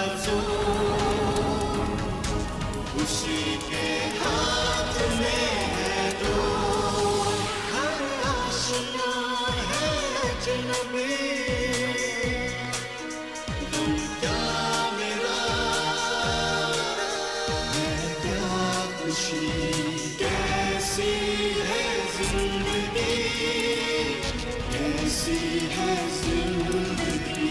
आरज़ू उसी के हाथ में है तो हर आशिया है अजनबी तुम क्या मेरा मैं क्या खुशी कैसी है जिंदगी कैसी है जिंदगी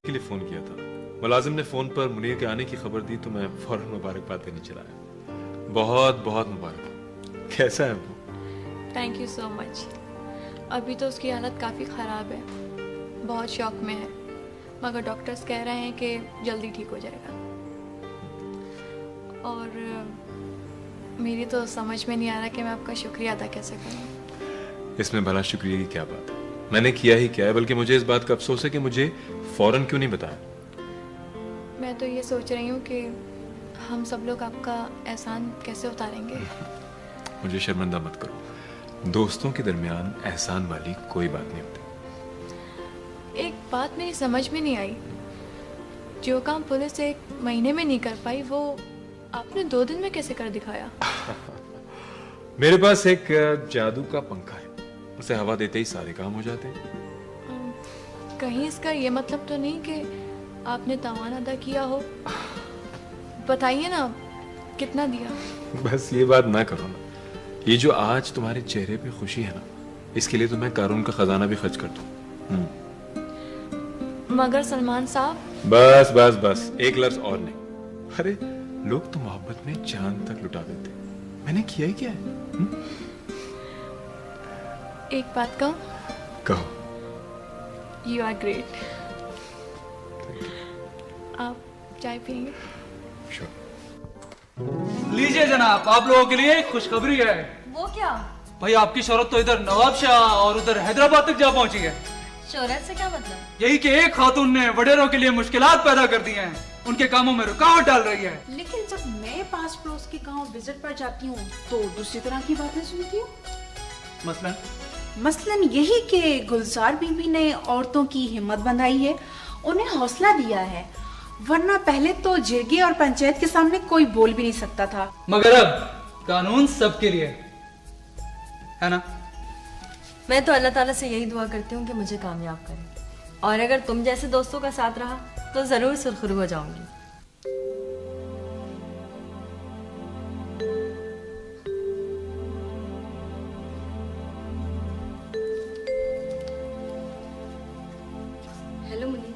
के लिए फोन किया था। मुलाजिम ने फोन पर मुनीर के आने की खबर दी तो मैं फौरन मुबारकबाद देने चला आया। बहुत बहुत मुबारक। कैसा है वो? Thank you so much. अभी तो उसकी हालत काफ़ी ख़राब है, बहुत शॉक में है, मगर डॉक्टर्स कह रहे हैं कि जल्दी ठीक हो जाएगा। और मेरी तो समझ में नहीं आ रहा कि मैं आपका शुक्रिया अदा कैसे करूँ। इसमें भला शुक्रिया की क्या बात है? मैंने किया ही क्या है, बल्कि मुझे इस बात का अफसोस है कि मुझे फौरन क्यों नहीं बताया। मैं तो ये सोच रही हूँ कि हम सब लोग आपका एहसान कैसे उतारेंगे। मुझे शर्मिंदा मत करो, दोस्तों के दरमियान एहसान वाली कोई बात नहीं होती। एक बात मेरी समझ में नहीं आई, जो काम पुलिस 1 महीने में नहीं कर पाई वो आपने 2 दिन में कैसे कर दिखाया? मेरे पास एक जादू का पंखा है, उसे हवा देते ही सारे काम हो जाते हैं। कहीं इसका ये मतलब तो नहीं कि आपने तावान अदा किया हो? बताइए ना, कितना दिया? बस ये बात ना करो ना। ये जो आज तुम्हारे चेहरे पे खुशी है ना, इसके लिए तो मैं कारून का खजाना भी खर्च कर दूं। मगर सलमान साहब। बस बस बस, एक लफ्ज और नहीं। अरे लोग तो मोहब्बत में जान तक लुटा देते, मैंने किया ही क्या है? एक बात कहूं? कहो। You are great. आप चाय पियेंगे? श्योर। लीजिए जनाब, आप लोगों के लिए एक खुशखबरी है। वो क्या? भाई आपकी शोहरत तो इधर नवाबशाह और उधर हैदराबाद तक जा पहुंची है। शोहरत से क्या मतलब? यही कि एक खातून ने वडेरों के लिए मुश्किलात पैदा कर दी हैं, उनके कामों में रुकावट डाल रही है। लेकिन जब मैं पास पड़ोस के गांव विजिट पर जाती हूँ तो दूसरी तरह की बातें सुनती हूँ। मसलन यही कि गुलजार बीबी ने औरतों की हिम्मत बंधाई है, उन्हें हौसला दिया है, वरना पहले तो जिरगे और पंचायत के सामने कोई बोल भी नहीं सकता था। मगर अब कानून सबके लिए है ना। मैं तो अल्लाह ताला से यही दुआ करती हूँ कि मुझे कामयाब करे, और अगर तुम जैसे दोस्तों का साथ रहा तो जरूर सुरखरू हो जाऊंगी। हेलो मुनीर,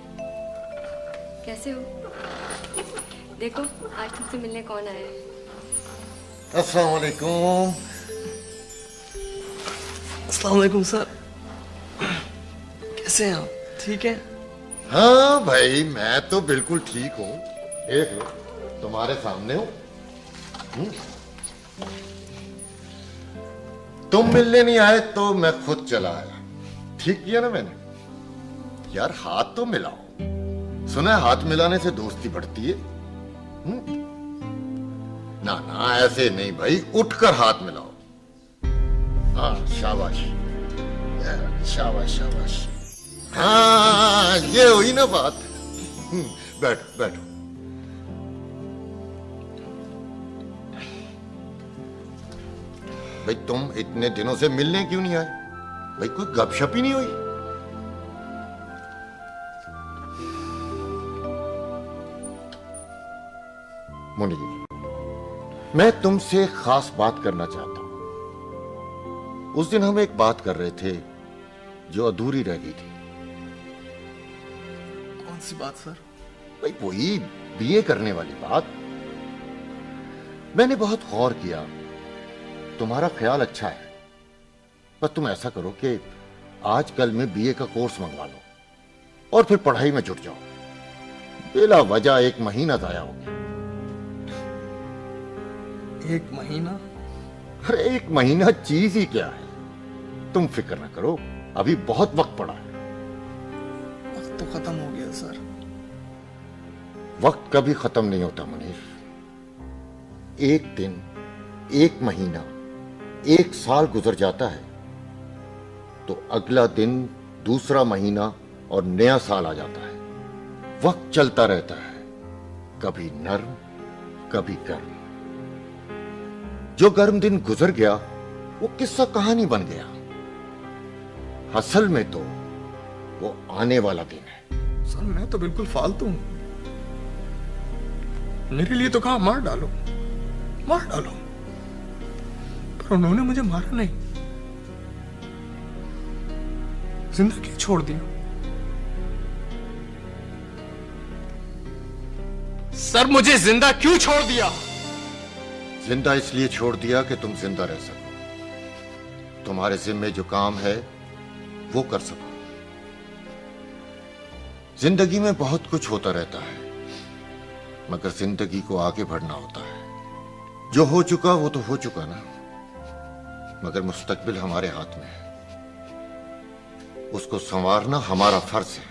कैसे हो? देखो आज तुमसे मिलने कौन आया है। अस्सलाम वालेकुम। अस्सलाम वालेकुम सर, कैसे हैं आप? ठीक है? हाँ भाई, मैं तो बिल्कुल ठीक हूँ। देख लो, तुम्हारे सामने हूँ। तुम मिलने नहीं आए तो मैं खुद चला आया। ठीक किया ना मैंने? यार हाथ तो मिलाओ। सुना है हाथ मिलाने से दोस्ती बढ़ती है। ना ना, ऐसे नहीं भाई, उठकर हाथ मिलाओ। हाँ शाबाश, शाबाश शाबाश। हाँ ये हुई ना बात। बैठो बैठो। भाई तुम इतने दिनों से मिलने क्यों नहीं आए? भाई कोई गपशप ही नहीं हुई? मुनीर, मैं तुमसे खास बात करना चाहता हूं। उस दिन हम एक बात कर रहे थे जो अधूरी रह गई थी। कौन सी बात सर? भाई वही बीए करने वाली बात। मैंने बहुत गौर किया, तुम्हारा ख्याल अच्छा है, बस तुम ऐसा करो कि आजकल में बीए का कोर्स मंगवा लो और फिर पढ़ाई में जुट जाओ। बिला वजह 1 महीना जाया हो गया। 1 महीना? अरे 1 महीना चीज ही क्या है, तुम फिक्र ना करो, अभी बहुत वक्त पड़ा है। वक्त तो खत्म हो गया सर। वक्त कभी खत्म नहीं होता मुनीर। एक दिन, एक महीना, एक साल गुजर जाता है तो अगला दिन, दूसरा महीना और नया साल आ जाता है। वक्त चलता रहता है, कभी नर्म, कभी गर्म। जो गर्म दिन गुजर गया वो किस्सा कहानी बन गया। असल में तो वो आने वाला दिन है। सर मैं तो बिल्कुल फालतू हूं। मेरे लिए तो कहा मार डालो, मार डालो, पर उन्होंने मुझे मारा नहीं, जिंदा क्यों छोड़ दिया? सर मुझे जिंदा क्यों छोड़ दिया? जिंदा इसलिए छोड़ दिया कि तुम जिंदा रह सको, तुम्हारे जिम्मे जो काम है वो कर सको। जिंदगी में बहुत कुछ होता रहता है, मगर जिंदगी को आगे बढ़ना होता है। जो हो चुका वो तो हो चुका ना, मगर मुस्तकबिल हमारे हाथ में है। उसको संवारना हमारा फर्ज है।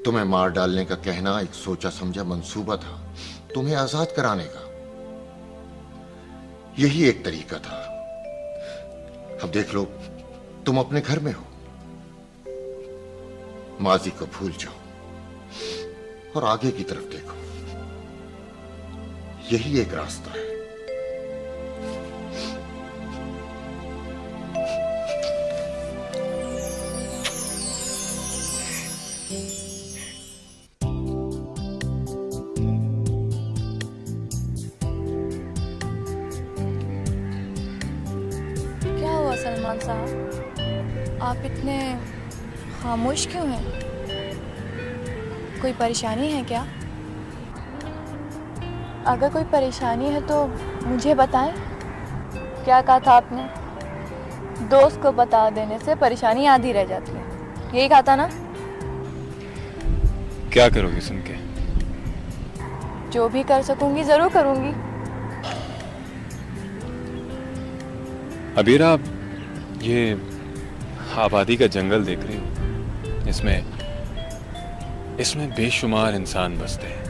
तुम्हें मार डालने का कहना एक सोचा समझा मंसूबा था, तुम्हें आजाद कराने का। यही एक तरीका था। अब देख लो, तुम अपने घर में हो। माजी को भूल जाओ और आगे की तरफ देखो। यही एक रास्ता है। क्या हुआ सलमान साहब, आप इतने खामोश क्यों हैं? कोई परेशानी है क्या? अगर कोई परेशानी है तो मुझे बताएं। क्या कहा था आपने? दोस्त को बता देने से परेशानी आधी रह जाती है, यही कहा था ना? क्या करोगी सुन के? जो भी कर सकूंगी जरूर करूंगी। अबीरा, आप ये आबादी का जंगल देख रही हो? इसमें बेशुमार इंसान बसते हैं।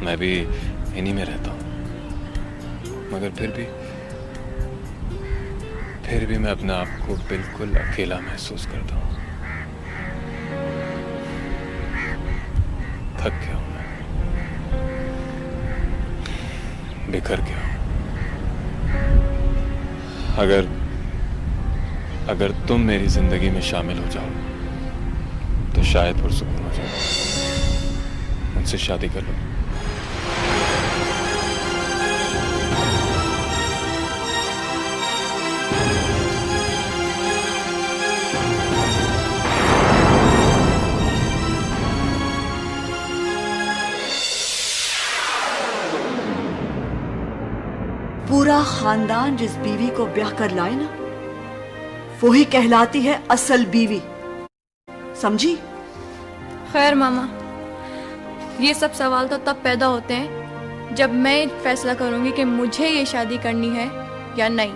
मैं भी इन्हीं में रहता हूं, मगर फिर भी मैं अपने आप को बिल्कुल अकेला महसूस करता हूं। थक गया हूं मैं, बिखर गया हूं। अगर तुम मेरी जिंदगी में शामिल हो जाओ तो शायद पुरसुकून हो जाओ। उनसे शादी कर लो। पूरा खानदान जिस बीवी को ब्याह कर लाए ना, वो ही कहलाती है असल बीवी, समझी? खैर मामा, ये सब सवाल तो तब पैदा होते हैं जब मैं फैसला करूंगी कि मुझे ये शादी करनी है या नहीं।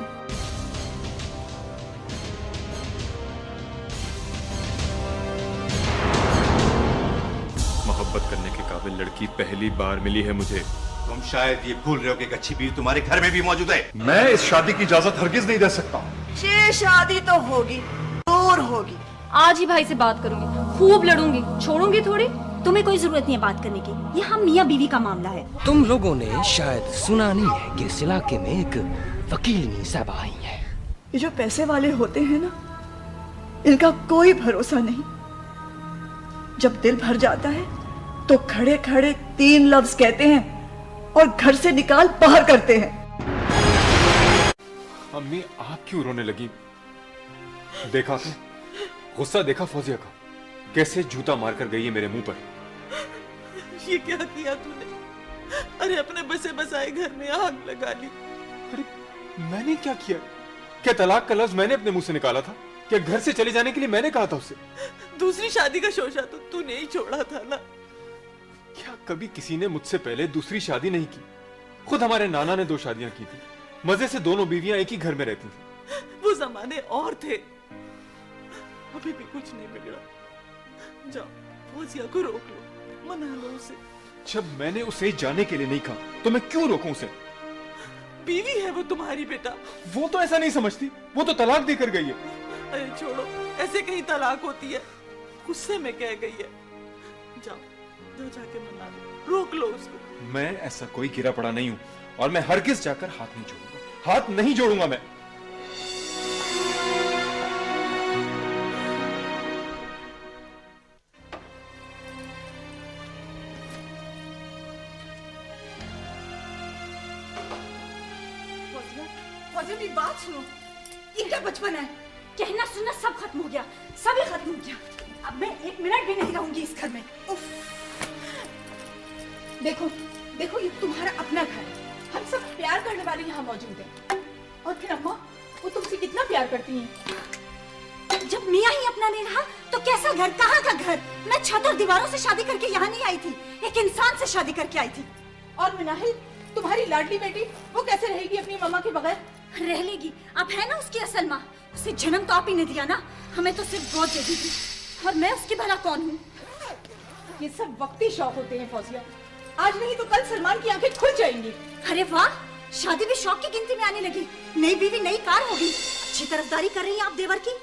मोहब्बत करने के काबिल लड़की पहली बार मिली है मुझे। तुम शायद ये भूल रहे हो कि एक अच्छी बीवी तुम्हारे घर में भी मौजूद है। मैं इस शादी की इजाजत हरगिज नहीं दे सकता। ये शादी तो होगी, दूर होगी। आज ही भाई से बात करूंगी, खूब लड़ूंगी, छोड़ूंगी थोड़ी। तुम्हें कोई जरूरत नहीं है बात करने की, ये हम मियाँ बीवी का मामला है। तुम लोगों ने शायद सुना नहीं है कि इस इलाके में एक वकीलनी साहबा आई है। ये जो पैसे वाले होते हैं ना, इनका कोई भरोसा नहीं। जब दिल भर जाता है तो खड़े खड़े 3 लफ्ज कहते हैं और घर से निकाल बाहर करते हैं। अम्मी, आप क्यों रोने लगी? देखा आपने? गुस्सा देखा फौजिया का? कैसे जूता मारकर गई है मेरे मुंह पर। ये क्या किया तूने? अरे अपने बसे बसाए घर में आग लगा ली। अरे मैंने क्या किया? क्या तलाक का लफ्ज मैंने अपने मुंह से निकाला था? क्या घर से चले जाने के लिए मैंने कहा था उससे? दूसरी शादी का शोशा तो तूने ही छोड़ा था ना। क्या कभी किसी ने मुझसे पहले दूसरी शादी नहीं की? खुद हमारे नाना ने 2 शादियां की थी। मजे से दोनों बीवियां एक ही घर में रहती थी। वो जमाने और थे। अभी भी कुछ नहीं बिगड़ा। जाओ फौजिया को रोक लो, मना लो उसे। जब मैंने उसे जाने के लिए नहीं कहा तो मैं क्यों रोकूं उसे? बीवी है वो तुम्हारी बेटा। वो तो ऐसा नहीं समझती, वो तो तलाक देकर गई है। अरे छोड़ो, ऐसे कहीं तलाक होती है, गुस्से में कह गई है। जाओ जाओ जाके मना लो, रोक लो उसको। मैं ऐसा कोई गिरा पड़ा नहीं हूं और मैं हरगिज जाकर हाथ नहीं जोड़ूंगा, हाथ नहीं जोड़ूंगा मैं। फौजिया मेरी बात सुनो, ये क्या बचपन है? कहना सुनना सब खत्म हो गया, सभी खत्म हो गया। अब मैं 1 मिनट भी नहीं रहूंगी इस घर में। उफ। देखो देखो, ये तुम्हारा अपना घर है, हम सब प्यार करने वाले यहाँ मौजूद हैं। और फिर अम्मा, वो तुमसे कितना प्यार करती हैं। जब मियाँ ही अपना नहीं रहा तो कैसा घर, कहाँ का घर? मैं छत और दीवारों से शादी करके यहाँ नहीं आई थी, एक इंसान से शादी करके आई थी। और मिनाहिल, तुम्हारी लाडली बेटी, वो कैसे रहेगी अपनी मम्मा के बगैर? रह लेगी, अब है ना उसकी असल माँ। उसे जन्म तो आप ही ने दिया ना, हमें तो सिर्फ गोद दे दी थी। और मैं उसकी भला कौन हूँ? ये सब वक्ती शौक होते हैं फौजिया, आज नहीं तो कल सलमान की आंखें खुल जाएंगी। अरे वाह, शादी भी शौक की गिनती में आने लगी। नई बीवी नई कार होगी। अच्छी तरफदारी कर रही हैं आप देवर की।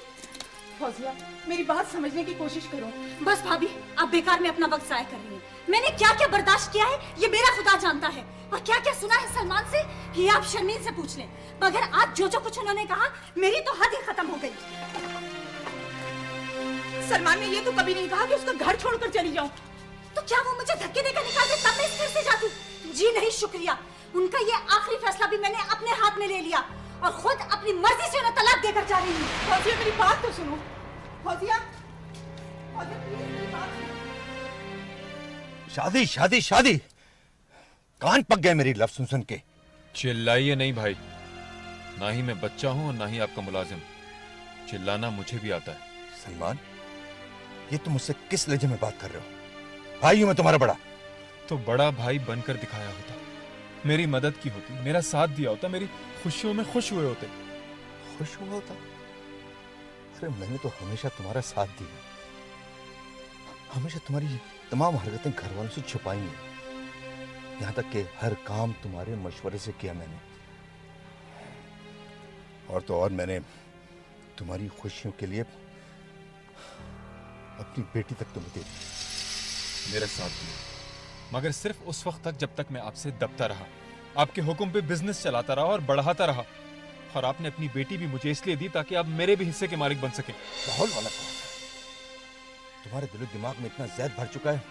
फौजिया, मेरी बात समझने की कोशिश करो। बस भाभी, आप बेकार में अपना वक्त जाया कर रही हैं। मैंने क्या क्या बर्दाश्त किया है ये मेरा खुदा जानता है, और क्या क्या सुना है सलमान से ये आप शर्मीन से पूछ लें। मगर आज जो जो कुछ उन्होंने कहा, मेरी तो हद ही खत्म हो गई। सलमान ने ये तो कभी नहीं कहा कि उसका घर छोड़कर चली जाऊं। तो क्या वो मुझे धक्के देकर निकाल दे तब मैं इस घर से जाती? जी नहीं शुक्रिया, उनका ये आखिरी फैसला भी मैंने अपने हाथ में ले लिया और खुद अपनी मर्जी से उन्हें तलाक देकर जा रही हूँ। फौजिया मेरी बात तो सुनो। फौजिया, फौजिया प्लीज मेरी बात सुनो। शादी शादी शादी, कान पक गए मेरी लफ्ज सुन सुन के। चिल्लाइए नहीं भाई, ना ही मैं बच्चा हूं और ना ही आपका मुलाजिम। चिल्लाना मुझे भी आता है। सलमान, ये तुम मुझसे किस लहजे में बात कर रहे हो? भाई हूं मैं तुम्हारा बड़ा। तो बड़ा भाई बनकर दिखाया होता, मेरी मदद की होती, मेरा साथ दिया होता, मेरी खुशियों में खुश हुए होते। खुश हुआ होता? अरे मैंने तो हमेशा तुम्हारा साथ दिया, हमेशा तुम्हारी तमाम हरकतें घर वालों से छुपाई हैं, यहां तक कि हर काम तुम्हारे मशवरे से किया मैंने। और तो और मैंने तुम्हारी खुशियों के लिए अपनी बेटी तक तुम्हें दे दी। मेरा साथ दिया, मगर सिर्फ उस वक्त तक जब तक मैं आपसे दबता रहा, आपके हुक्म पे बिजनेस चलाता रहा और बढ़ाता रहा। और आपने अपनी बेटी भी मुझे इसलिए दी ताकि आप मेरे भी हिस्से के मालिक बन सके। माहौल वाला कौन है? तुम्हारे दिलो दिमाग में इतना जहर भर चुका है,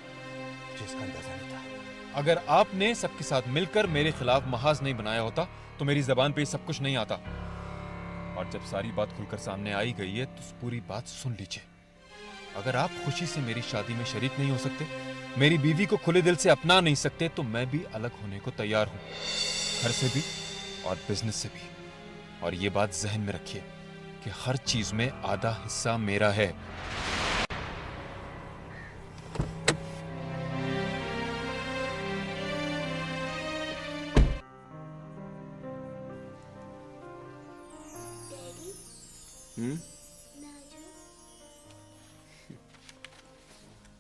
मुझे इसका अंदाजा नहीं था। अगर आपने सबके साथ मिलकर मेरे खिलाफ महाज नहीं बनाया होता तो मेरी जबान पे ये सब कुछ नहीं आता। और जब सारी बात खुलकर सामने आई गई है तो पूरी बात सुन लीजिए। अगर आप खुशी से मेरी शादी में शरीक नहीं हो सकते, मेरी बीवी को खुले दिल से अपना नहीं सकते, तो मैं भी अलग होने को तैयार हूं, घर से भी और बिजनेस से भी। और ये बात जहन में रखिए कि हर चीज में आधा हिस्सा मेरा है।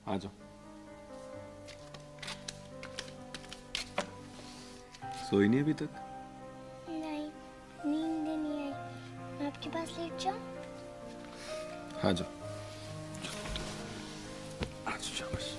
आ जाओ। सोई नहीं अभी तक? नहीं, नींद नहीं आई। मैं आपके पास लेट जाऊं? आ जाओ। आ जाओ बस।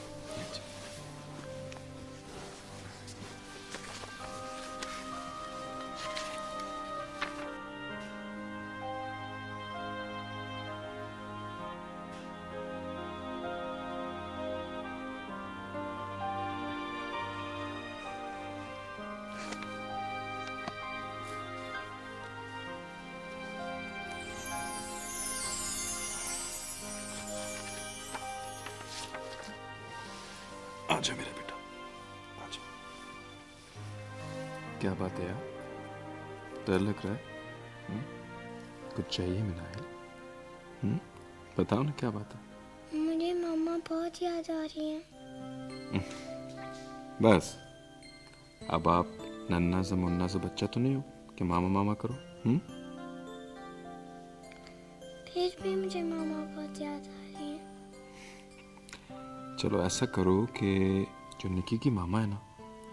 आजा मेरा बेटा, आजा। क्या बात है यार, डर लग रहा है? कुछ चाहिए मिनाहिल? बताओ ना क्या बात है। मुझे मम्मा बहुत याद आ रही है। बस अब आप नन्ना सा मुन्ना सा बच्चा तो नहीं हो कि मामा मामा करो। फिर भी मुझे मामा बहुत याद आ रही है। चलो ऐसा करो कि जो निकी की मामा है ना,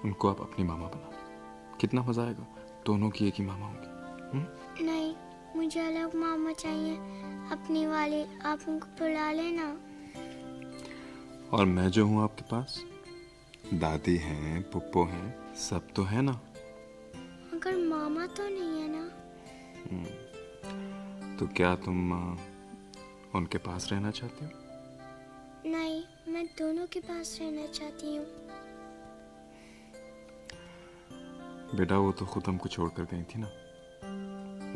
उनको आप अपनी मामा बना लो। कितना मजा आएगा, दोनों की एक ही मामा होगी। नहीं, मुझे अलग मामा चाहिए, अपनी वाली। आप उनको बुला लेना। और मैं जो हूँ आपके पास, दादी हैं, पुप्पो हैं, सब तो है ना। मगर मामा तो नहीं है ना। तो क्या तुम उनके पास रहना चाहती हो? नहीं, मैं दोनों के पास रहना चाहती हूँ। बेटा वो तो खुद हमको छोड़कर गई थी ना।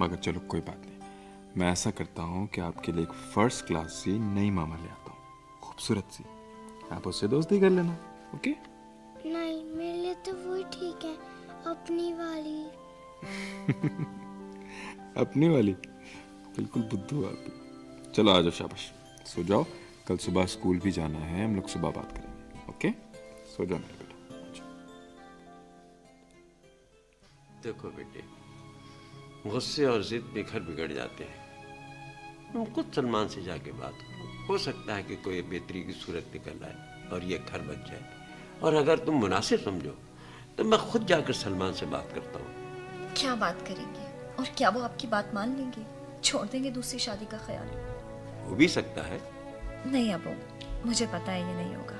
मगर चलो कोई बात नहीं, मैं ऐसा करता हूँ कि आपके लिए एक फर्स्ट क्लास सी नई मामा ले आता हूँ, खूबसूरत सी। आप उससे दोस्ती कर लेना, ओके? नहीं, मेरे लिए तो वो ठीक है, अपनी वाली। अपनी वाली? बिल्कुल बुद्धू आप। चलो आ जाओ, शाबाश, सो जाओ। कल सुबह स्कूल भी जाना है, हम लोग सुबह बात करेंगे, ओके? सो जाओ मेरे बेटा। देखो बेटे, गुस्से और जिद में घर बिगड़ जाते हैं। तुम खुद सलमान से जाके बात करो, हो सकता है कि कोई बेहतरी की सूरत निकल आए और ये घर बन जाए। और अगर तुम मुनासिब समझो तो मैं खुद जाकर सलमान से बात करता हूँ। क्या बात करेंगे और क्या वो आपकी बात मान लेंगे? छोड़ देंगे दूसरी शादी का ख्याल? हो भी सकता है। नहीं अबू, मुझे पता है ये नहीं होगा।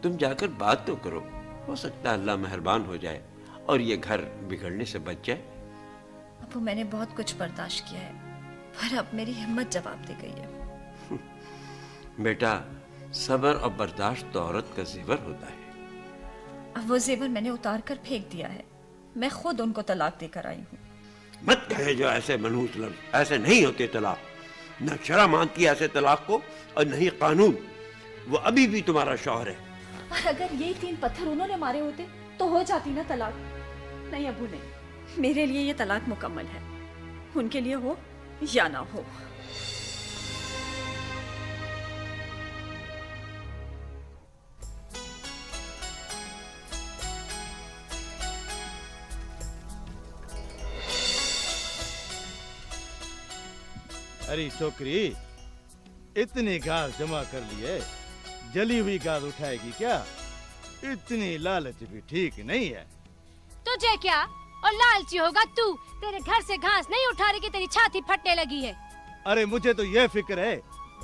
तुम जाकर बात तो करो, हो सकता है अल्लाह मेहरबान हो जाए और ये घर बिगड़ने से बच जाए। अबू मैंने बहुत कुछ बर्दाश्त किया है, पर अब मेरी हिम्मत जवाब दे गई है। बेटा, सब्र और बर्दाश्त तो औरत का जेवर होता है। अब वो जेवर मैंने उतार कर फेंक दिया है। मैं खुद उनको तलाक देकर आई हूँ। मत कहे जो ऐसे मनहूस लफ्ज़, ऐसे नहीं होते तलाक। न शरअ मानती है ऐसे तलाक को और नहीं कानून। वो अभी भी तुम्हारा शौहर है। और अगर ये 3 पत्थर उन्होंने मारे होते तो हो जाती ना तलाक। नहीं अबू नहीं, मेरे लिए ये तलाक मुकम्मल है, उनके लिए हो या ना हो। अरे छोकरी, इतनी घास जमा कर लिए, जली हुई घास उठाएगी क्या? इतनी लालच भी ठीक नहीं है। तुझे क्या और लालची होगा तू? तेरे घर से घास नहीं उठा रही कि तेरी छाती फटने लगी है। अरे मुझे तो यह फिक्र है,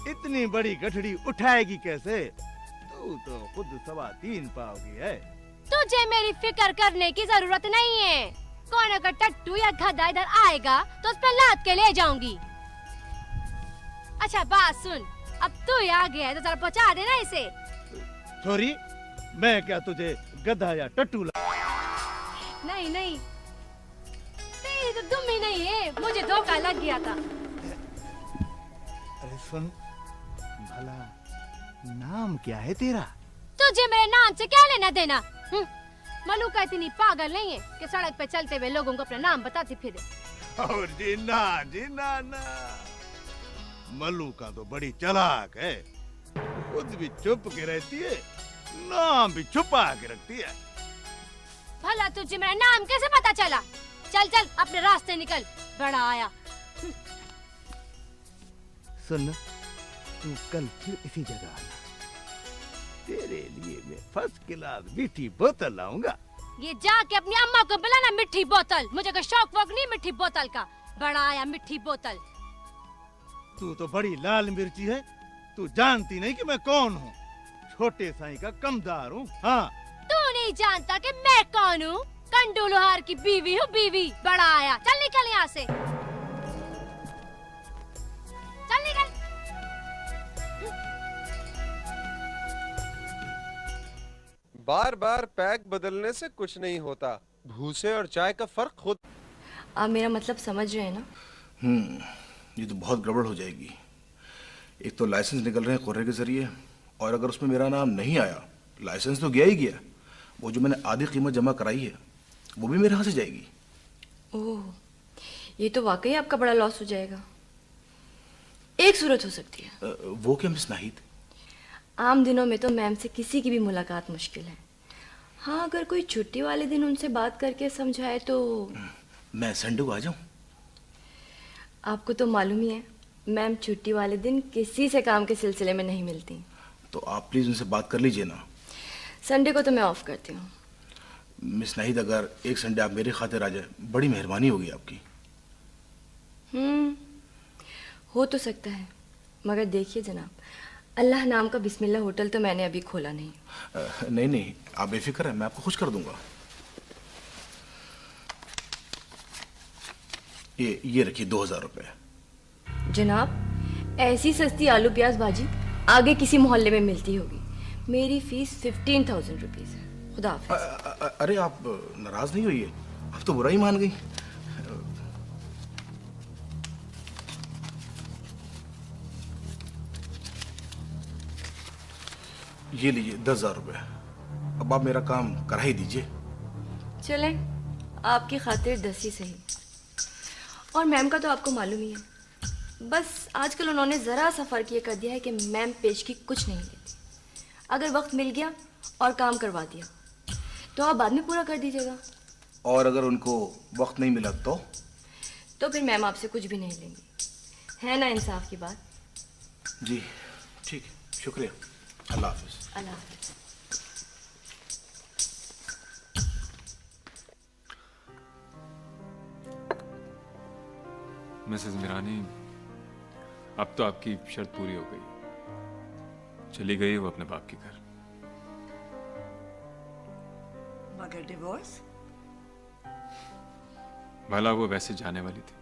इतनी बड़ी गठड़ी उठाएगी कैसे? तू तो खुद 3.25 पाव की है। तुझे मेरी फिक्र करने की जरूरत नहीं है। कौन अगर टट्टू या गधा इधर आएगा तो उस पर लाद के ले जाऊंगी। अच्छा बात सुन, अब तू ही आ गया है तो जरा पहुंचा देना इसे। छोरी, मैं क्या तुझे गधा या टट्टू नहीं नहीं, तेरी तो दुम ही नहीं है, मुझे धोखा लग गया था। अरे सुन, भला नाम क्या है तेरा? तुझे मेरे नाम से क्या लेना देना? मलूका इतनी पागल नहीं है कि सड़क पे चलते हुए लोगों को अपना नाम बताती फिरे। और जी ना ना, मलूका तो बड़ी चालाक है, खुद भी चुप के रहती है, नाम भी छुपा के रखती है। भला तुझे मेरा नाम कैसे पता चला? चल चल अपने रास्ते निकल, बड़ा आया। सुन, तू कल फिर इसी जगह आना, तेरे लिए मैं फर्स्ट क्लास मीठी बोतल लाऊंगा। ये जाके अपनी अम्मा को बुलाना मिठी बोतल। मुझे कोई शौक वोक नहीं मिठी बोतल का। बड़ा आया मिठी बोतल। तू तो बड़ी लाल मिर्ची है, तू जानती नहीं कि मैं कौन हूँ? छोटे साईं का कमदार हूँ। हाँ, तू नहीं जानता कि मैं कौन हूँ? कंडू लोहार की बीवी हूँ, बीवी। बड़ा आया, चल निकल यहाँ से, चल निकल। बार बार पैक बदलने से कुछ नहीं होता, भूसे और चाय का फर्क खुद। आप मेरा मतलब समझ रहे हैं ना? ये तो बहुत गड़बड़ हो जाएगी। एक तो लाइसेंस निकल रहे हैं कोरियर के जरिए, और अगर उसमें मेरा नाम नहीं आया, लाइसेंस तो गया ही गया, वो जो मैंने आधी कीमत जमा कराई है वो भी मेरे हाथ से जाएगी। ओह, ये तो वाकई आपका बड़ा लॉस हो जाएगा। एक सूरत हो सकती है। वो क्या मिस नाहिद? आम दिनों में तो मैम से किसी की भी मुलाकात मुश्किल है। हाँ, अगर कोई छुट्टी वाले दिन उनसे बात करके समझाए तो। मैं संडे को आ जाऊं? आपको तो मालूम ही है, मैम छुट्टी वाले दिन किसी से काम के सिलसिले में नहीं मिलती। तो आप प्लीज उनसे बात कर लीजिए ना। संडे को तो मैं ऑफ करती हूँ। मिस नाहिद, अगर एक संडे आप मेरे खातिर आ जाए, बड़ी मेहरबानी होगी आपकी। हो तो सकता है, मगर देखिए जनाब, अल्लाह नाम का बिस्मिल्लाह होटल तो मैंने अभी खोला नहीं। नहीं, आप बेफिक्र हैं, मैं आपको खुश कर दूंगा। ये रखिए 2000 रुपए। जनाब, ऐसी सस्ती आलू प्याज भाजी आगे किसी मोहल्ले में मिलती होगी। मेरी फीस 15,000 रुपीज है। खुदा हाफिज। अरे आप नाराज नहीं होइए, आप तो बुरा ही मान गई। ये लीजिए 10,000 रुपए। अब आप मेरा काम करा ही दीजिए। चले, आपकी खातिर 10 ही सही। और मैम का तो आपको मालूम ही है, बस आजकल उन्होंने ज़रा सा फ़र्क ये कर दिया है कि मैम पेशगी कुछ नहीं लेती। अगर वक्त मिल गया और काम करवा दिया तो आप बाद में पूरा कर दीजिएगा। और अगर उनको वक्त नहीं मिला तो फिर मैम आपसे कुछ भी नहीं लेंगी। है ना इंसाफ की बात? जी ठीक है, शुक्रिया। अल्लाह हाफिज। अल्लाह हाफिज। मिसेस मीरानी, अब तो आपकी शर्त पूरी हो गई। चली गई वो अपने बाप के घर। मगर डिवोर्स? भला वो वैसे जाने वाली थी,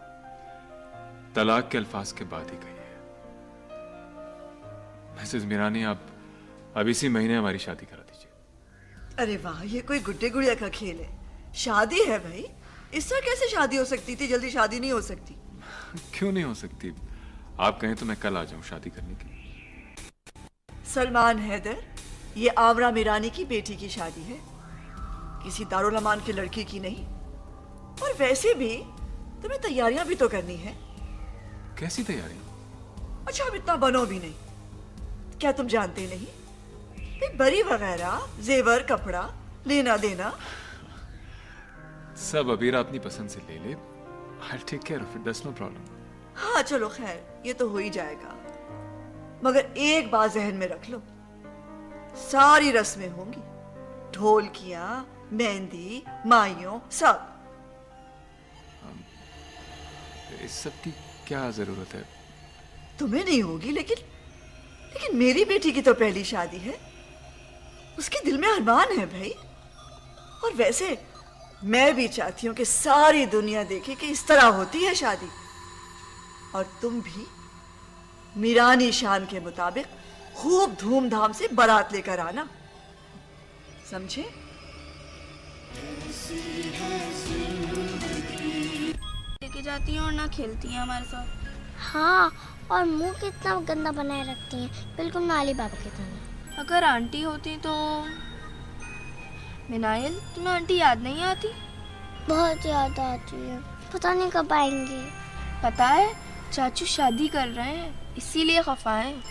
तलाक के अल्फाज के बाद ही गई है। मिसेस मीरानी, आप अब इसी महीने हमारी शादी करा दीजिए। अरे वाह, ये कोई गुड्डे गुड़िया का खेल है। शादी है भाई, इस तरह कैसे शादी हो सकती थी? जल्दी शादी नहीं हो सकती। क्यों नहीं हो सकती? आप कहें तो मैं कल आ जाऊं शादी करने के लिए। सलमान हैदर, ये आमरा मीरानी की बेटी की शादी है, किसी दारुल अमान की लड़की की नहीं। और वैसे भी तुम्हें तैयारियां भी तो करनी है। कैसी तैयारी? अच्छा, अब इतना बनो भी नहीं। क्या तुम जानते नहीं? बरी वगैरह, जेवर, कपड़ा, लेना देना सब अबीरा अपनी पसंद से ले ले। I'll take care of it, that's no problem. हाँ चलो खैर, ये तो हो ही जाएगा। मगर एक बात जहन में रख लो, सारी रस्में होंगी, ढोलकियां, मेहंदी, माइयों, सब। इस सब की क्या जरूरत है? तुम्हें नहीं होगी, लेकिन मेरी बेटी की तो पहली शादी है, उसके दिल में अरमान है भाई। और वैसे मैं भी चाहती हूँ कि सारी दुनिया देखे कि इस तरह होती है शादी। और तुम भी मीरानी शान के मुताबिक खूब धूमधाम से बारात लेकर आना, समझे? लेके जाती हैं और ना खेलती हैं हमारे साथ। हाँ, और मुंह कितना गंदा बनाए रखती हैं, बिल्कुल नाली बाबा की तरह। अगर आंटी होती तो। मिनाइल, तुम्हें आंटी याद नहीं आती? बहुत याद आती है, पता नहीं कब आएंगी। पता है, चाचू शादी कर रहे हैं, इसीलिए खफा हैं।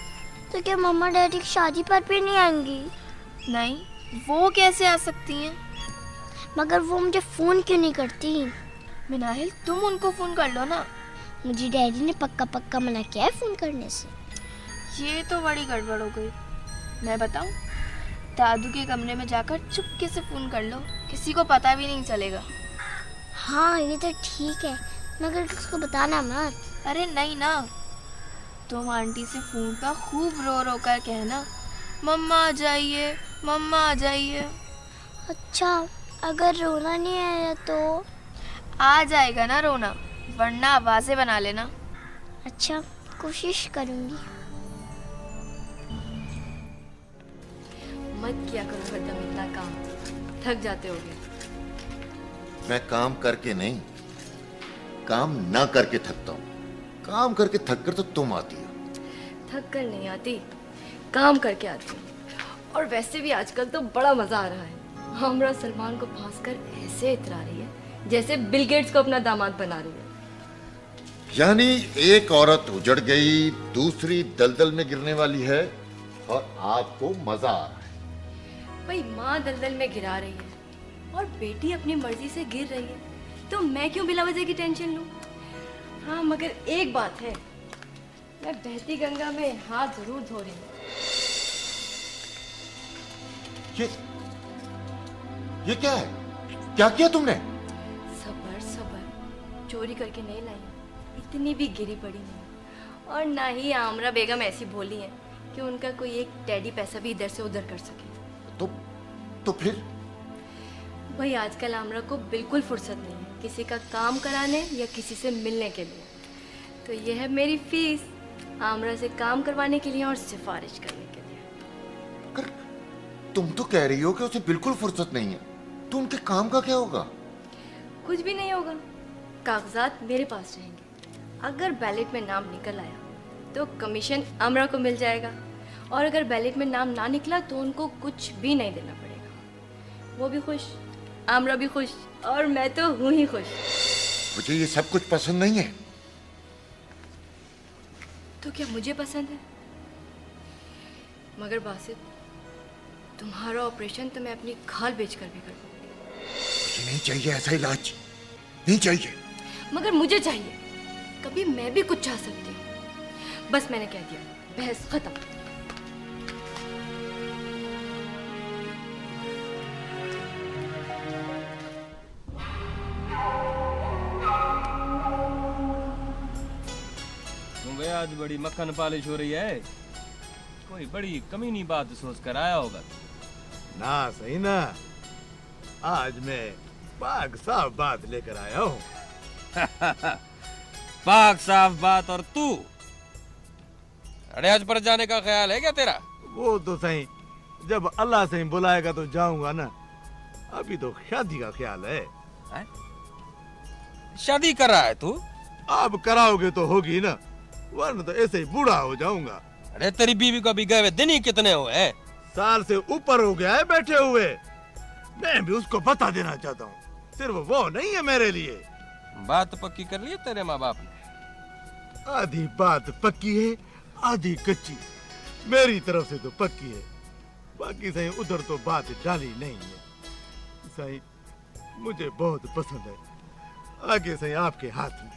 तो क्या मम्मा डैडी की शादी पर भी नहीं आएंगी? नहीं, वो कैसे आ सकती हैं? मगर वो मुझे फोन क्यों नहीं करती? मिनाइल, तुम उनको फोन कर लो ना। मुझे डैडी ने पक्का मना किया है फोन करने से। ये तो बड़ी गड़बड़ हो गई। मैं बताऊं, दादू के कमरे में जाकर चुपके से फोन कर लो, किसी को पता भी नहीं चलेगा। हाँ ये तो ठीक है, मगर किसको बताना मत। अरे नहीं ना, तुम आंटी से फोन पर खूब रो रो कर कहना, मम्मा आ जाइए, मम्मा आ जाइए। अच्छा, अगर रोना नहीं आया तो? आ जाएगा ना रोना, वरना आवाजें बना लेना। अच्छा, कोशिश करूंगी। मत किया करो हरदम इतना काम, थक जाते होगे। मैं काम करके नहीं, काम ना करके थकता हूँ। काम करके थक कर तो तुम आती हो। थक कर नहीं आती, काम करके आती हूँ। और वैसे भी आजकल तो बड़ा मजा आ रहा है। हमरा सलमान को फांस कर ऐसे इतरा रही है जैसे बिल गेट्स को अपना दामाद बना रही है। यानी एक औरत उजड़ गई, दूसरी दलदल में गिरने वाली है, और आपको मजा आ रहा है। भाई, माँ दलदल में गिरा रही है और बेटी अपनी मर्जी से गिर रही है, तो मैं क्यों बिला वजह की टेंशन लूं? हाँ, मगर एक बात है, मैं बहती गंगा में हाथ जरूर धो रही हूँ। ये क्या है? क्या किया तुमने? सबर सबर, चोरी करके नहीं लाई हूँ, इतनी भी गिरी पड़ी नहीं। और ना ही आमरा बेगम ऐसी बोली है कि उनका कोई एक टेडी पैसा भी इधर से उधर कर सके। तो फिर? भाई आजकल आमरा को बिल्कुल फुर्सत नहीं है किसी का काम कराने या किसी से मिलने के लिए। तो यह है मेरी फीस आमरा से काम करवाने के लिए और सिफारिश करने के लिए। तुम तो कह रही हो कि उसे बिल्कुल फुर्सत नहीं है, तो उनके काम का क्या होगा? कुछ भी नहीं होगा, कागजात मेरे पास रहेंगे। अगर बैलेट में नाम निकल आया तो कमीशन आमरा को मिल जाएगा, और अगर बैलेट में नाम ना निकला तो उनको कुछ भी नहीं देना पड़ेगा। वो भी खुश, आमरा भी खुश, और मैं तो हूं ही खुश। मुझे ये सब कुछ पसंद नहीं है। तो क्या मुझे पसंद है? मगर बासित, तुम्हारा ऑपरेशन तो मैं अपनी खाल बेचकर भी कर दूंगी। मुझे नहीं चाहिए ऐसा इलाज, नहीं चाहिए। मगर मुझे चाहिए, कभी मैं भी कुछ चाह सकती हूँ। बस मैंने कह दिया, बहस खत्म। आज बड़ी मक्खन पालिश हो रही है, कोई बड़ी कमीनी बात सोच कर आया होगा। ना सही ना, आज मैं पाक साफ बात लेकर आया हूँ। पाक साफ बात, और तू अड़ियाज पर जाने का ख्याल है क्या तेरा? वो तो सही, जब अल्लाह सही बुलाएगा तो जाऊंगा ना। अभी तो शादी का ख्याल है। शादी कर रहा है तू? अब कराओगे तो होगी ना, वरना तो ऐसे ही बूढ़ा हो जाऊंगा। अरे तेरी बीवी को अभी गए हुए दिन ही कितने हुए हैं? साल से ऊपर हो गया है बैठे हुए। मैं भी उसको बता देना चाहता हूँ, सिर्फ वो नहीं है मेरे लिए। बात पक्की कर ली तेरे माँ बाप ने? आधी बात पक्की है, आधी कच्ची। मेरी तरफ से तो पक्की है, बाकी सही उधर तो बात डाली नहीं है। सही मुझे बहुत पसंद है, आगे सही आपके हाथ में।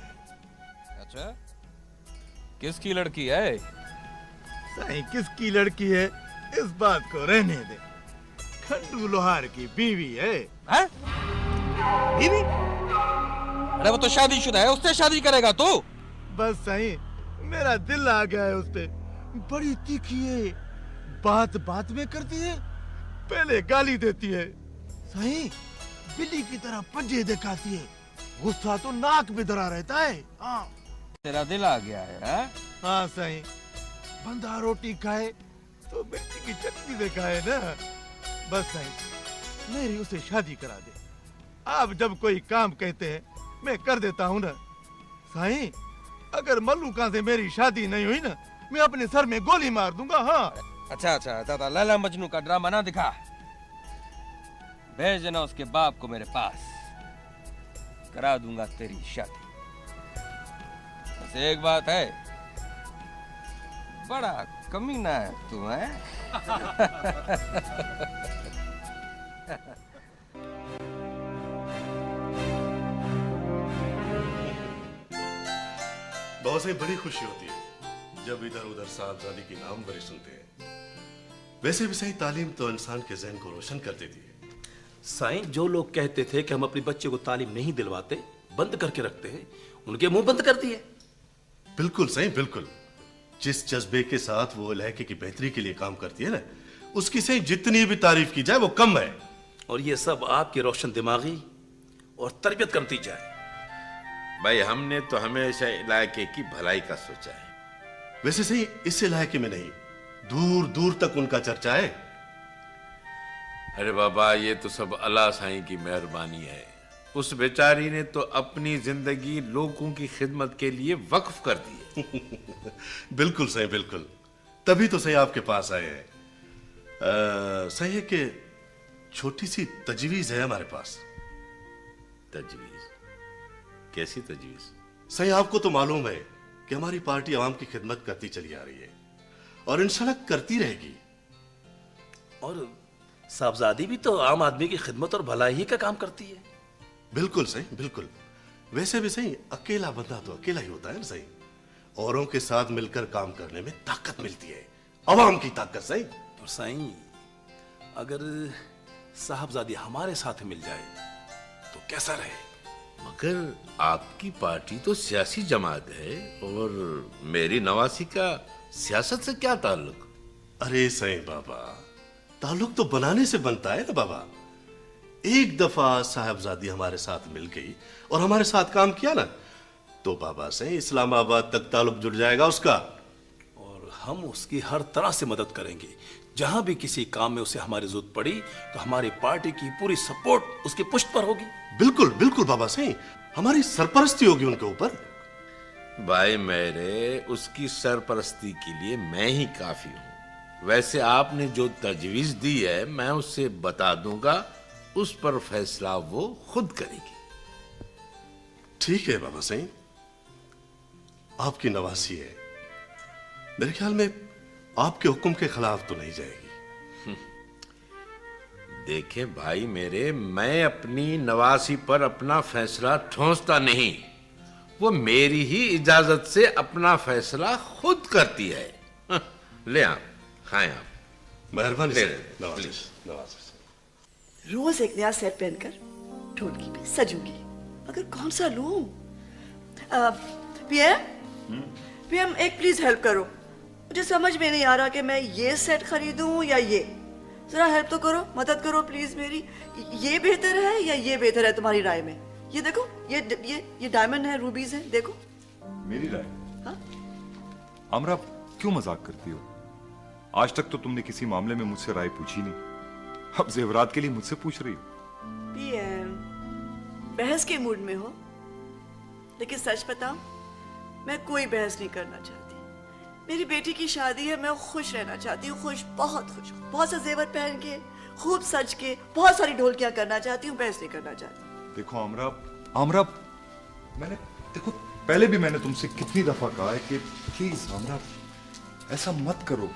अच्छा, किसकी लड़की है? सही किसकी लड़की है इस बात को रहने दे। खंडू लोहार की बीवी है। बीवी? अरे वो तो शादीशुदा है, उससे शादी करेगा तू? बस सही मेरा दिल आ गया है उस पे। बड़ी तीखी है, बात बात में करती है, पहले गाली देती है, सही बिल्ली की तरह पंजे दिखाती है, गुस्सा तो नाक में धरा रहता है। हाँ तेरा दिल आ गया है? हाँ सही, बंदा रोटी खाए तो मिर्ची की चटनी से खाए ना। बस सही मेरी उसे शादी करा दे। आप जब कोई काम कहते हैं मैं कर देता हूँ ना। सही अगर मल्लुका से मेरी शादी नहीं हुई ना, मैं अपने सर में गोली मार दूंगा। हाँ अच्छा अच्छा दादा, लैला मजनू का ड्रामा ना दिखा, भेज देना उसके बाप को मेरे पास, करा दूंगा तेरी शादी। बस एक बात है, बड़ा कमीना है तू, है? बहुत से बड़ी खुशी होती है जब इधर उधर साहबजादी की नामवरी सुनते हैं। वैसे भी सही तालीम तो इंसान के ज़हन को रोशन कर देती है। साईं, जो लोग कहते थे कि हम अपने बच्चे को तालीम नहीं दिलवाते, बंद करके रखते हैं, उनके मुंह बंद कर दिए। बिल्कुल सही, बिल्कुल। जिस जज्बे के साथ वो इलाके की बेहतरी के लिए काम करती है ना, उसकी सही जितनी भी तारीफ की जाए वो कम है। और ये सब आपकी रोशन दिमागी और तरबियत का नतीजा है। भाई हमने तो हमेशा इलाके की भलाई का सोचा है। वैसे सही इस इलाके में नहीं, दूर दूर तक उनका चर्चा है। अरे बाबा, ये तो सब अल्लाह साईं की मेहरबानी है। उस बेचारी ने तो अपनी जिंदगी लोगों की खिदमत के लिए वक्फ कर दी है। बिल्कुल सही, बिल्कुल। तभी तो सही आपके पास आए हैं। सही है कि छोटी सी तजवीज है हमारे पास। तजवीज? कैसी तजवीज? सही आपको तो मालूम है कि हमारी पार्टी आवाम की खिदमत करती चली आ रही है और इंशाल्लाह करती रहेगी। और साहबजादी भी तो आम आदमी की खिदमत और भलाई ही का काम करती है। बिल्कुल सही, बिल्कुल। वैसे भी सही अकेला बंदा तो अकेला ही होता है ना सही, औरों के साथ मिलकर काम करने में ताकत मिलती है, अवाम की ताकत। सही और साईं, अगर साहबजादी हमारे साथ मिल जाए तो कैसा रहे? मगर आपकी पार्टी तो सियासी जमात है और मेरी नवासी का सियासत से क्या ताल्लुक? अरे सही बाबा, ताल्लुक तो बनाने से बनता है ना बाबा। एक दफा साहबजादी हमारे साथ मिल गई और हमारे साथ काम किया ना, तो बाबा से इस्लामाबाद तक ताल्लुक जुड़ जाएगा उसका। और हम उसकी हर तरह से मदद करेंगे। जहां भी किसी काम में उसे हमारी जरूरत पड़ी तो हमारी पार्टी की पूरी सपोर्ट उसकी पुष्ट पर होगी। बिल्कुल बिल्कुल बाबा से, हमारी सरपरस्ती होगी उनके ऊपर। भाई मेरे, उसकी सरपरस्ती के लिए मैं ही काफी हूं। वैसे आपने जो तजवीज दी है मैं उससे बता दूंगा, उस पर फैसला वो खुद करेगी। ठीक है बाबा सिंह, आपकी नवासी है, मेरे ख्याल में आपके हुक्म के खिलाफ तो नहीं जाएगी। देखे भाई मेरे, मैं अपनी नवासी पर अपना फैसला ठोंसता नहीं, वो मेरी ही इजाजत से अपना फैसला खुद करती है। ले आप, खाएं आप। मेहरबानी प्लीज। रोज एक नया सेट पहनकर ढोलकी पे सजूंगी, मगर कौन सा लूं? पीएम एक प्लीज हेल्प करो, मुझे समझ में नहीं आ रहा कि मैं ये सेट खरीदूं या ये। जरा हेल्प तो करो, मदद करो प्लीज मेरी। ये बेहतर है या ये बेहतर है तुम्हारी राय में? ये देखो, ये डायमंड है, रूबीज है, देखो। मेरी राय? हाँ? आमरा, क्यों मजाक करती हो? आज तक तो तुमने किसी मामले में मुझसे राय पूछी नहीं, अब जेवरात के लिए मुझसे पूछ रही हो। पीएम, बहस के मूड में हो, लेकिन सच बताऊं, मैं कोई बहस नहीं करना चाहती। मेरी बेटी की शादी है, मैं खुश रहना चाहती हूँ, खुश, बहुत खुश, बहुत सा जेवर पहन के, खूब सज के, बहुत सारी ढोलकियां करना चाहती हूँ, बहस नहीं करना चाहती। देखो आमरा, मैंने देखो पहले भी मैंने तुमसे कितनी दफा कहा है कि प्लीज आमरा ऐसा मत करो,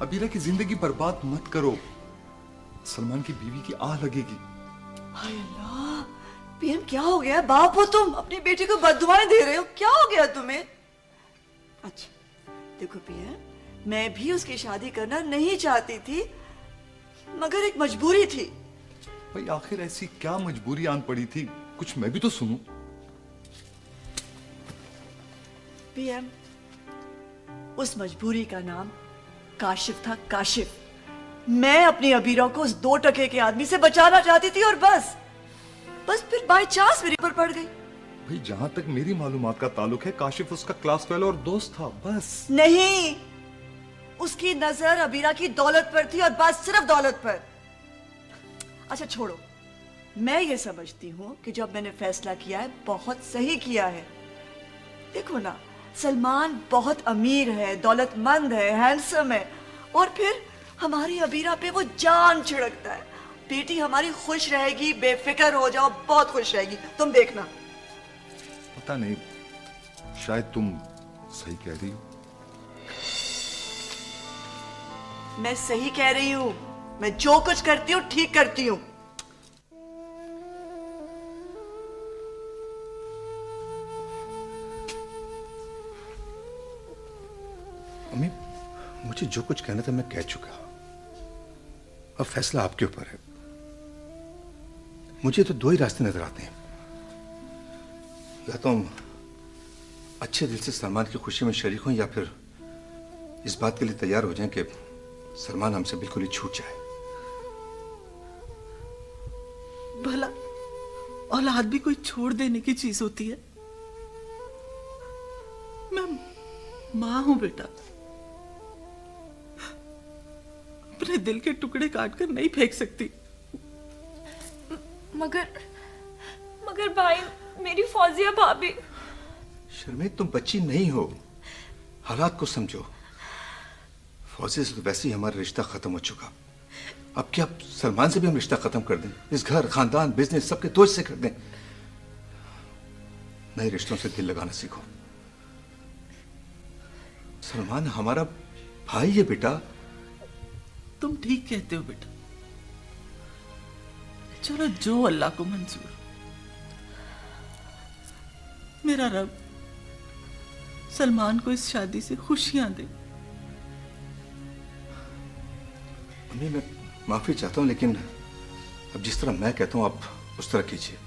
अबीरा की जिंदगी बर्बाद मत करो, सलमान की बीवी की आह लगेगी। हाय अल्लाह, पीएम क्या हो गया? बाप हो तुम, अपनी बेटी को बद्दुआएं दे रहे हो, क्या हो गया तुम्हें? अच्छा देखो पीएम, मैं भी उसकी शादी करना नहीं चाहती थी, मगर एक मजबूरी थी। भाई आखिर ऐसी क्या मजबूरी आन पड़ी थी, कुछ मैं भी तो सुनूं। पीएम, उस मजबूरी का नाम काशिफ था, काशिफ। मैं अपनी अबीरा को उस 2 टके के आदमी से बचाना चाहती थी और बस फिर बाय चांस मेरे पर पड़ गई। भाई जहां तक मेरी मालूमात का ताल्लुक है, काशिफ उसका क्लास फेलो और दोस्त था, बस। नहीं, उसकी नजर अबीरा की दौलत पर थी और बस सिर्फ दौलत पर। अच्छा छोड़ो, मैं ये समझती हूँ कि जब मैंने फैसला किया है बहुत सही किया है। देखो ना, सलमान बहुत अमीर है, दौलतमंद है, हैंडसम है, और फिर हमारी अबीरा पे वो जान छिड़कता है। बेटी हमारी खुश रहेगी, बेफिक्र हो जाओ, बहुत खुश रहेगी, तुम देखना। पता नहीं, शायद तुम सही कह रही हो। मैं सही कह रही हूँ, मैं जो कुछ करती हूँ ठीक करती हूँ। अम्मी, मुझे जो कुछ कहना था मैं कह चुका, अब फैसला आपके ऊपर है। मुझे तो 2 ही रास्ते नजर आते हैं, या तो हम अच्छे दिल से सलमान की खुशी में शरीक हों, या फिर इस बात के लिए तैयार हो जाएं कि सलमान हमसे बिल्कुल ही छूट जाए। भला औलाद भी कोई छोड़ देने की चीज होती है? मैं मां हूं बेटा, अपने दिल के टुकड़े काट कर नहीं फेंक सकती। मगर भाई, मेरी फौजिया भाभी। शर्मीत, तुम बच्ची नहीं हो, हालात को समझो। फौजी से तो वैसे ही हमारा रिश्ता खत्म हो चुका, अब क्या सलमान से भी हम रिश्ता खत्म कर दें? इस घर, खानदान, बिजनेस सबके दोष से कर दें? नए रिश्तों से दिल लगाना सीखो। सलमान हमारा भाई है बेटा। तुम ठीक कहते हो बेटा, चलो जो अल्लाह को मंजूर। मेरा रब सलमान को इस शादी से खुशियां दे। मम्मी मैं माफी चाहता हूँ, लेकिन अब जिस तरह मैं कहता हूँ आप उस तरह कीजिए।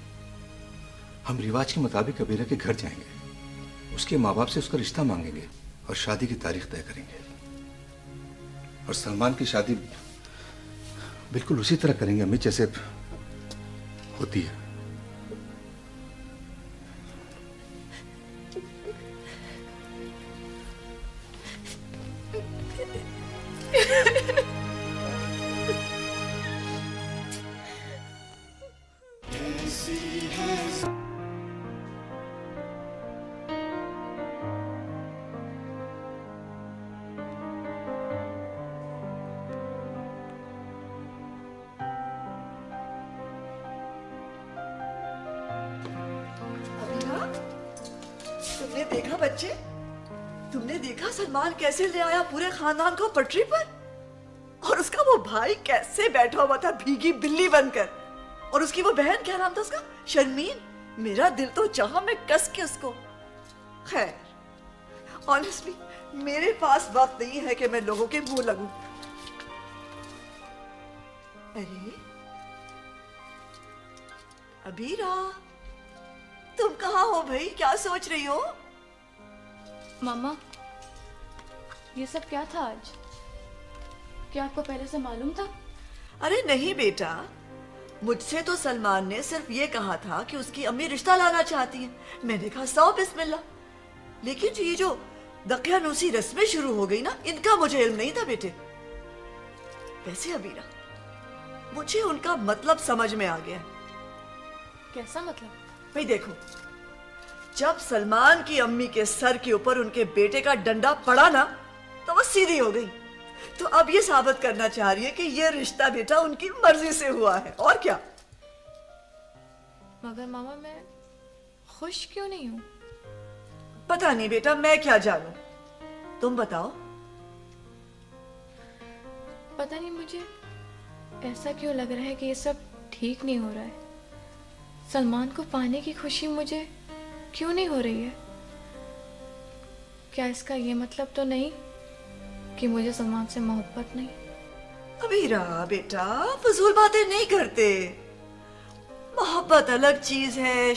हम रिवाज के मुताबिक अबीरा के घर जाएंगे, उसके माँ बाप से उसका रिश्ता मांगेंगे और शादी की तारीख तय करेंगे। और सलमान की शादी बिल्कुल उसी तरह करेंगे अम्मी जैसे होती है। तुमने देखा बच्चे, तुमने देखा सलमान कैसे ले आया पूरे खानदान को पटरी पर, और उसका वो भाई कैसे बैठा हुआ था भीगी बिल्ली बनकर, और उसकी वो बहन क्या नाम था उसका, शर्मीन। मेरा दिल तो चाहा मैं कस के उसको। खैर ऑनेस्टली मेरे पास वक्त नहीं है कि मैं लोगों के मुंह लगूं। अरे अबीरा, तुम कहाँ हो भाई, क्या सोच रही हो? मामा, ये सब क्या था आज? क्या आपको पहले से मालूम था? अरे नहीं बेटा, मुझसे तो सलमान ने सिर्फ ये कहा था कि उसकी अम्मी रिश्ता लाना चाहती है। मैंने कहा 100 बिस्मिल्लाह। लेकिन ये जो दकियानूसी रस्में शुरू हो गई ना, इनका मुझे इल्म नहीं था बेटे। वैसे अबीरा, मुझे उनका मतलब समझ में आ गया। कैसा मतलब? भाई देखो, जब सलमान की अम्मी के सर के ऊपर उनके बेटे का डंडा पड़ा ना, तो वो सीधी हो गई। तो अब ये साबित करना चाह रही है कि ये रिश्ता बेटा उनकी मर्जी से हुआ है, और क्या। मगर मामा मैं खुश क्यों नहीं हूँ? पता नहीं बेटा, मैं क्या जानूं, तुम बताओ। पता नहीं, मुझे ऐसा क्यों लग रहा है कि ये सब ठीक नहीं हो रहा है। सलमान को पाने की खुशी मुझे क्यों नहीं हो रही है? क्या इसका ये मतलब तो नहीं कि मुझे सलमान से मोहब्बत नहीं? अबीरा बेटा, फजूल बातें नहीं करते। मोहब्बत अलग चीज है,